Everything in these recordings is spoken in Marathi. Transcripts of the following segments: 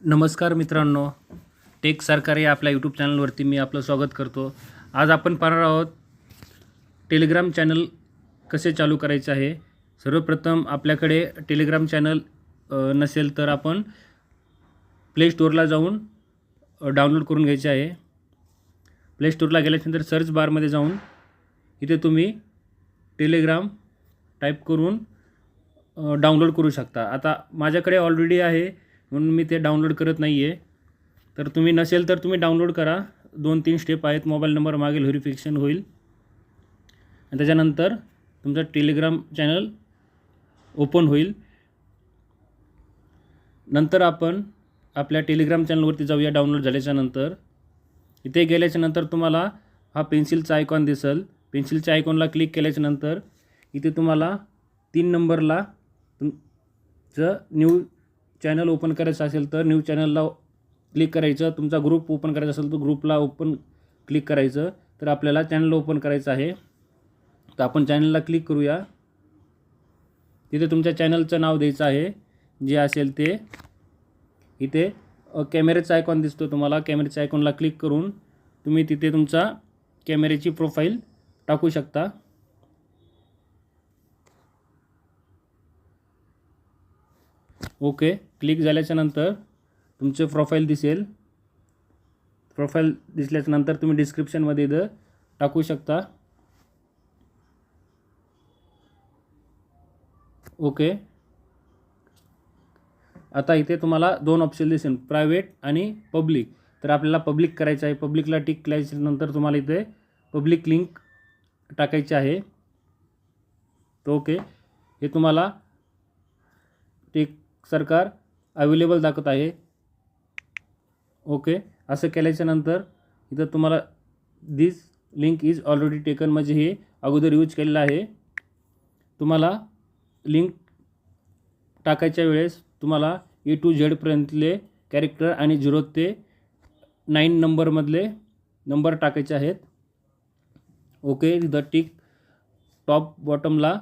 नमस्कार मित्रांनो, टेक सरकार या आपल्या यूट्यूब चॅनलवरती मी आपलं स्वागत करतो। आज आपण पाहणार आहोत टेलिग्राम चॅनल कसे चालू करायचे आहे। सर्वप्रथम आपल्याकडे टेलिग्राम चॅनल नसेल तर आपण प्ले स्टोअरला जाऊन डाउनलोड करून घ्यायचे आहे। प्ले स्टोअरला गेल्यानंतर सर्च बारमध्ये जाऊन इथे तुम्ही टेलिग्राम टाईप करून डाउनलोड करू शकता। आता माझ्याकडे ऑलरेडी आहे म्हणून मी ते डाउनलोड करत नाही आहे। तर तुम्ही नसेल तर तुम्ही डाउनलोड करा। 2-3 स्टेप आहेत। मोबाईल नंबर मागील व्हेरिफिकेशन होईल आणि त्याच्यानंतर तुमचा टेलिग्राम चॅनल ओपन होईल। नंतर आपण आपल्या टेलिग्राम चॅनलवरती जाऊया। डाउनलोड झाल्याच्यानंतर इथे गेल्याच्यानंतर तुम्हाला हा पेन्सिलचा आयकॉन दिसेल। पेन्सिलच्या आयकॉनला क्लिक केल्याच्यानंतर इथे तुम्हाला 3 नंबरला तुमचं न्यू चॅनल ओपन करायचं असेल तर न्यू चॅनलला क्लिक करायचं। तुमचा ग्रुप ओपन करायचा असेल तर ग्रुपला ओपन क्लिक करायचं। तर आपल्याला चॅनल ओपन करायचं आहे तर आपण चॅनलला क्लिक करूया। तिथे तुमच्या चॅनलचं नाव द्यायचं आहे जे असेल ते। इथे कॅमेऱ्याचा आयकॉन दिसतो तुम्हाला। कॅमेऱ्याच्या आयकॉनला क्लिक करून तुम्ही तिथे तुमचा कॅमेऱ्याची प्रोफाईल टाकू शकता। ओके, क्लिक झाल्याच्यानंतर तुमचे प्रोफाईल दिसेल। प्रोफाईल दिसल्याच्यानंतर तुम्ही डिस्क्रिप्शनमध्ये इथं टाकू शकता। ओके, आता इथे तुम्हाला 2 ऑप्शन दिसेल, प्रायव्हेट आणि पब्लिक। तर आपल्याला पब्लिक करायचं आहे। पब्लिकला टिक केल्यानंतर तुम्हाला इथे पब्लिक लिंक टाकायची आहे। तर ओके, हे तुम्हाला टेक सरकार अवेलेबल दाखवत आहे। ओके, असं केल्याच्यानंतर इथं तुम्हाला दिस लिंक इज ऑलरेडी टेकन म्हणजे हे अगोदर यूज केलेलं आहे। तुम्हाला लिंक टाकायच्या वेळेस तुम्हाला A to Z पर्यंतले कॅरेक्टर आणि 0 ते 9 नंबरमधले नंबर टाकायचे आहेत। ओके, इथं टिक टॉप बॉटमला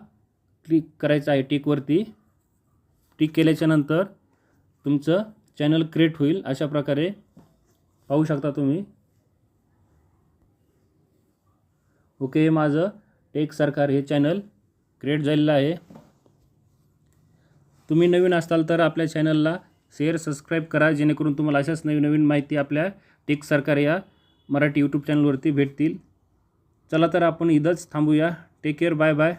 क्लिक करायचं आहे। टिकवरती टिक केल्याच्यानंतर तुमचं चॅनल क्रिएट होईल। अशा प्रकारे पाहू शकता तुम्ही। ओके, माझं टेक सरकार हे चॅनल क्रिएट झालेलं आहे। तुम्ही नवीन असाल तर आपल्या चॅनलला शेअर सबस्क्राईब करा जेणेकरून तुम्हाला अशाच नवीन माहिती आपल्या टेक सरकार या मराठी यूट्यूब चॅनलवरती भेटतील। चला तर आपण इथंच थांबूया। Take care, bye bye.